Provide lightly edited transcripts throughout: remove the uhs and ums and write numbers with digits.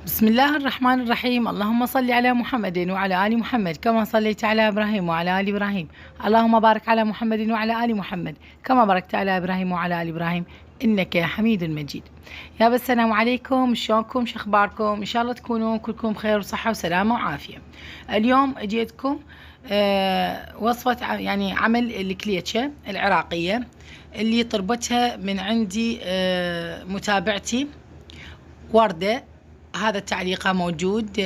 بسم الله الرحمن الرحيم. اللهم صل على محمد وعلى آل محمد كما صليت على إبراهيم وعلى آل إبراهيم. اللهم بارك على محمد وعلى آل محمد كما باركت على إبراهيم وعلى آل إبراهيم إنك حميد مجيد. يا السلام عليكم، شلونكم؟ شو أخباركم؟ إن شاء الله تكونوا كلكم بخير وصحة وسلامة وعافية. اليوم أجيتكم وصفة يعني عمل الكليتشة العراقية اللي طلبتها من عندي متابعتي وردة. هذا تعليقها موجود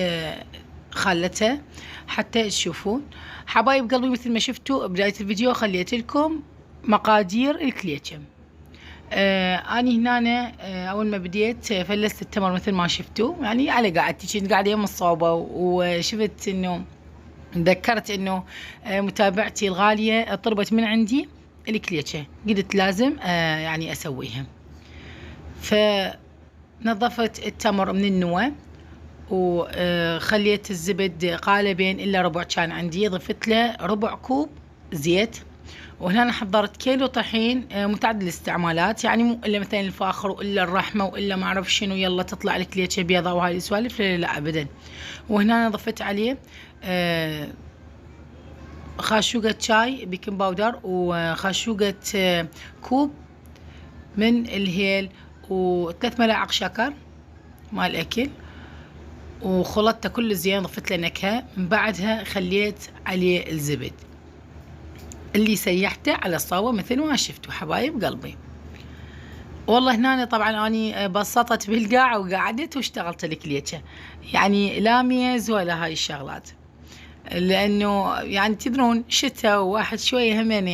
خلته حتى تشوفون. حبايب قلبي، مثل ما شفتوا بداية الفيديو خليت لكم مقادير الكليتشة. اني هنا اول ما بديت فلست التمر مثل ما شفتوا، يعني على قاعدتي كنت قاعده يم الصوبه، وشفت انه تذكرت انه متابعتي الغاليه طلبت من عندي الكليتشة، قلت لازم يعني اسويها. فنظفت التمر من النوى وخليت الزبد قالبين الا ربع كان عندي، ضفت له ربع كوب زيت. وهنا أنا حضرت كيلو طحين متعدد الاستعمالات، يعني مو الا مثلا الفاخر والا الرحمه والا ما اعرف شنو يلا تطلع لك ليتشه بيضاء وهاي السوالف، لا ابدا. وهنا أنا ضفت عليه خاشوقة شاي بيكنج باودر وخاشوقة كوب من الهيل وثلاث ملاعق شكر مال اكل، وخلطته كله زين، ضفت له نكهه. من بعدها خليت عليه الزبد اللي سيحته على الصاوة مثل ما شفتوا حبايب قلبي. والله هنا طبعا اني بسطت بالقاع وقعدت واشتغلت الكليتشة، يعني لا ميز ولا هاي الشغلات، لانه يعني تدرون شتاء وواحد شويه همين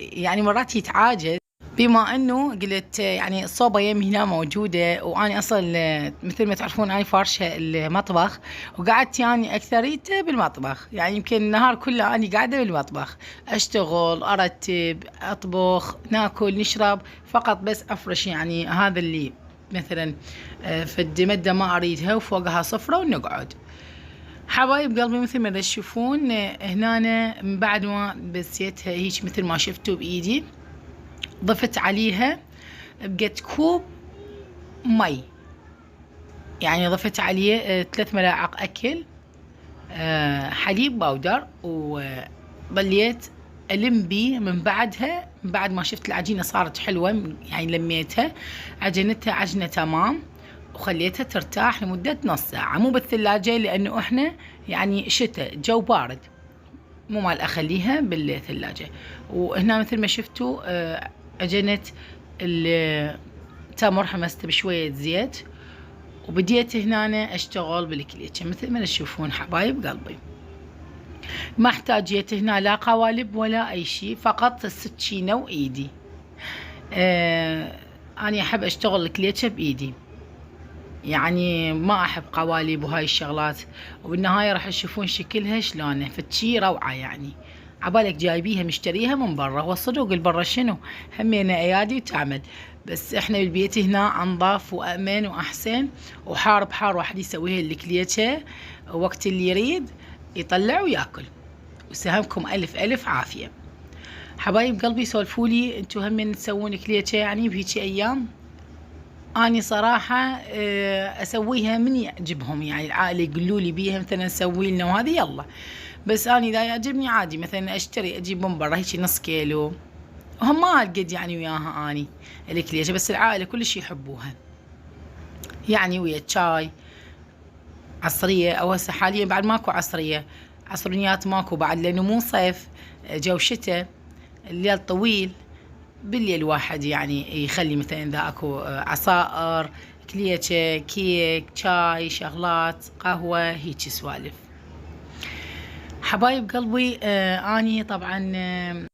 يعني مرات يتعاجز، بما انه قلت يعني الصوبة يمي هنا موجودة، واني اصلا مثل ما تعرفون اني فارشة المطبخ، وقعدت يعني اكثريته بالمطبخ، يعني يمكن النهار كله اني قاعدة بالمطبخ اشتغل ارتب اطبخ ناكل نشرب، فقط بس افرش يعني هذا اللي مثلا فد مدة ما اريدها وفوقها صفرة ونقعد. حبايب قلبي مثل ما تشوفون هنا من بعد ما بسيتها هيك مثل ما شفتوا بايدي، ضفت عليها بقت كوب مي، يعني ضفت عليه 3 ملاعق اكل حليب باودر، وظليت الم بيه. من بعدها من بعد ما شفت العجينه صارت حلوه، يعني لميتها عجنتها عجنه تمام، وخليتها ترتاح لمده نص ساعه، مو بالثلاجه لانه احنا يعني شتاء جو بارد، مو مال اخليها بالثلاجه. وهنا مثل ما شفتوا عجنت التمر حمسته بشويه زيت، وبديت هنا اشتغل بالكليتشة مثل ما تشوفون حبايب قلبي. ما احتاجيت هنا لا قوالب ولا اي شيء، فقط السكينه وايدي. انا احب اشتغل الكليتشة بايدي، يعني ما احب قوالب وهاي الشغلات، وبالنهايه راح تشوفون شكلها شلونه فتشي روعه. يعني عبالك جايبيها مشتريها من برا، والصدوق البرا شنو همينه ايادي وتعمل، بس احنا بالبيت هنا انظف وامن واحسن، وحار بحار واحد يسويها الكليتشة وقت اللي يريد يطلع وياكل. وسهمكم الف الف عافيه. حبايب قلبي سولفولي انتو هم تسوون كليتشة يعني بهيجي ايام؟ اني صراحه اسويها من يعجبهم، يعني العائله يقولوا لي بيها مثلا سوي لنا وهذه يلا، بس اني اذا يعجبني عادي مثلا اشتري اجيب من برا هيك نص كيلو، هم ما قد يعني وياها اني الكليشه، بس العائله كل شيء يحبوها، يعني ويا الشاي عصريه، او هسه حاليا بعد ماكو عصريه، عصريات ماكو بعد لانه مو صيف جو شتاء، الليل طويل، بالليل واحد يعني يخلي مثلا اذا اكو عصائر كليتشة كيك شاي شغلات قهوة هيك سوالف. حبايب قلبي اني طبعا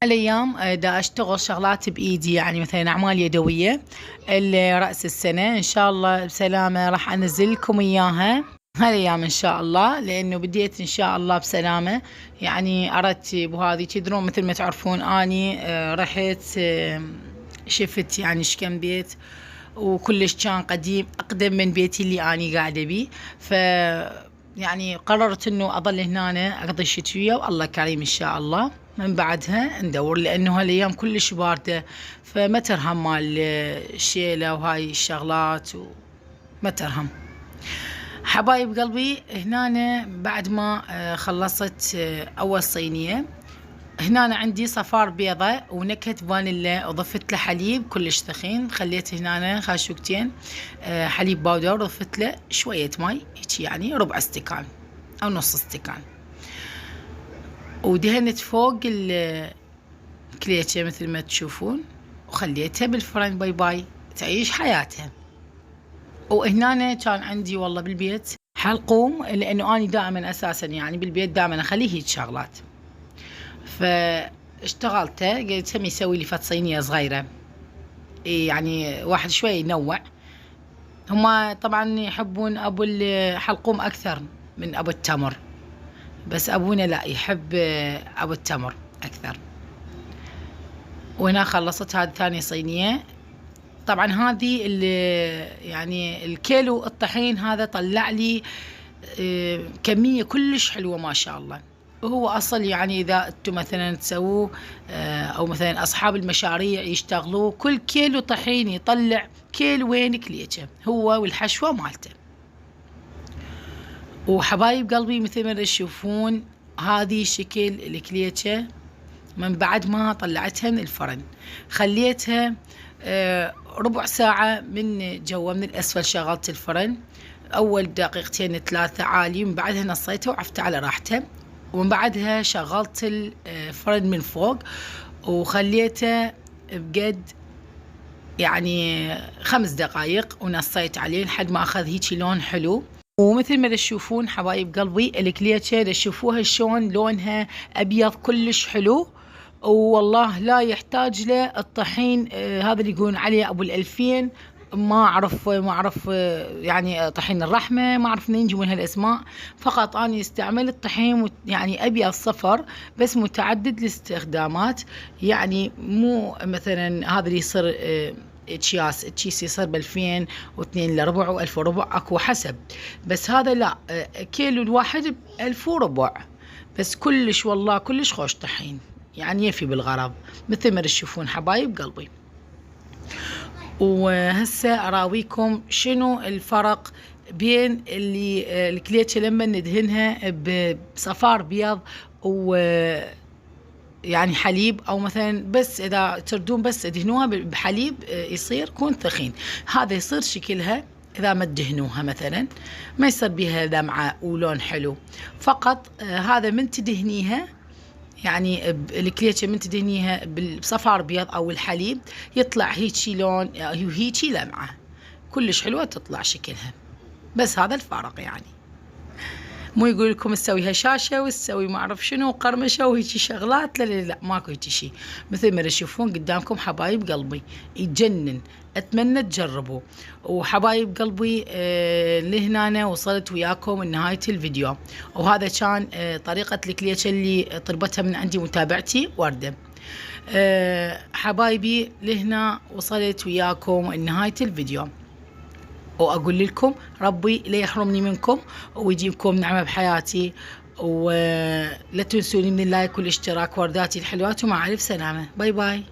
الايام دا اشتغل شغلات بايدي، يعني مثلا اعمال يدوية رأس السنة ان شاء الله بسلامة راح انزل لكم اياها هالايام ان شاء الله، لانه بديت ان شاء الله بسلامه، يعني ارتب وهذه تدرون مثل ما تعرفون اني رحت شفت يعني شكم بيت، وكلش كان قديم اقدم من بيتي اللي اني قاعده بيه، ف يعني قررت انه اظل هنا اقضي الشتويه، والله كريم ان شاء الله من بعدها ندور، لانه هالايام كلش بارده، فما ترهم مال الشيله وهاي الشغلات وما ترهم. حبايب قلبي هنا بعد ما خلصت اول صينية، هنا عندي صفار بيضة ونكهة فانيلا وضفت له حليب كلش ثخين. خليت هنا خاشوقتين حليب باودر وضفت له شوية ماي هيك يعني ربع استكان او نص استكان، ودهنت فوق الكليتشة مثل ما تشوفون وخليتها بالفرن. باي باي تعيش حياتها. وهنا كان عندي والله بالبيت حلقوم، لانه اني دائما اساسا يعني بالبيت دائما اخليه هيك شغلات، فاشتغلته قلت سمي يسوي لي فت صينيه صغيره يعني واحد شوي ينوع. هما طبعا يحبون ابو الحلقوم اكثر من ابو التمر، بس ابونا لا يحب ابو التمر اكثر. وهنا خلصت هذه ثاني صينيه. طبعا هذه يعني الكيلو الطحين هذا طلع لي كمية كلش حلوة ما شاء الله. وهو أصل يعني إذا أنتم مثلا تسووه أو مثلا أصحاب المشاريع يشتغلوه، كل كيلو طحين يطلع كيلوين كليتشة هو والحشوة مالته. وحبايب قلبي مثل ما تشوفون هذه شكل الكليتشة من بعد ما طلعتها من الفرن. خليتها ربع ساعة من جوا من الأسفل، شغلت الفرن أول دقيقتين 3 عالي، من بعدها نصيتها وعفت على راحتها، ومن بعدها شغلت الفرن من فوق وخليته بقد يعني 5 دقايق ونصيت عليه لحد ما أخذ هيك لون حلو. ومثل ما تشوفون حبايب قلبي الكليتشة تشوفوها شلون لونها أبيض كلش حلو، والله لا يحتاج له الطحين هذا اللي يقولون عليه ابو ال2000. ما اعرف يعني طحين الرحمه، ما اعرف منين يجيبون هالاسماء. فقط انا استعمل الطحين يعني ابيض صفر بس متعدد الاستخدامات، يعني مو مثلا هذا اللي يصير اكياس الكيس يصير ب2000 و2 لربع و1000 وربع اكو حسب، بس هذا لا كيلو الواحد ب1000 وربع بس. كلش والله كلش خوش طحين يعني يفي بالغرض مثل ما تشوفون حبايب قلبي. وهسه اراويكم شنو الفرق بين اللي الكليتشة لما ندهنها بصفار بيض و يعني حليب، او مثلا بس اذا تردون بس تدهنوها بحليب يصير يكون ثخين. هذا يصير شكلها اذا ما تدهنوها مثلا ما يصير بيها لمعة ولون حلو. فقط هذا من تدهنيها يعني الكليتشة من تدهنيها بصفار بيض او الحليب يطلع هيجي لون وهيجي لمعة كلش حلوة تطلع شكلها. بس هذا الفارق يعني، مو يقول لكم تسوي هشاشة وتسوي ما اعرف شنو قرمشة وهيجي شغلات. لا لا لا ماكو هيجي شيء. مثل ما تشوفون قدامكم حبايب قلبي يجنن، اتمنى تجربوا. وحبايب قلبي لهنا وصلت وياكم لنهاية الفيديو. وهذا كان طريقة الكليتشة اللي طلبتها من عندي متابعتي وردة. حبايبي لهنا وصلت وياكم لنهاية الفيديو، وأقول لكم ربي لا يحرمني منكم ويجيبكم نعمة بحياتي. ولا تنسوني من اللايك والاشتراك ورداتي الحلوات، ومع ألف سلامة. باي باي.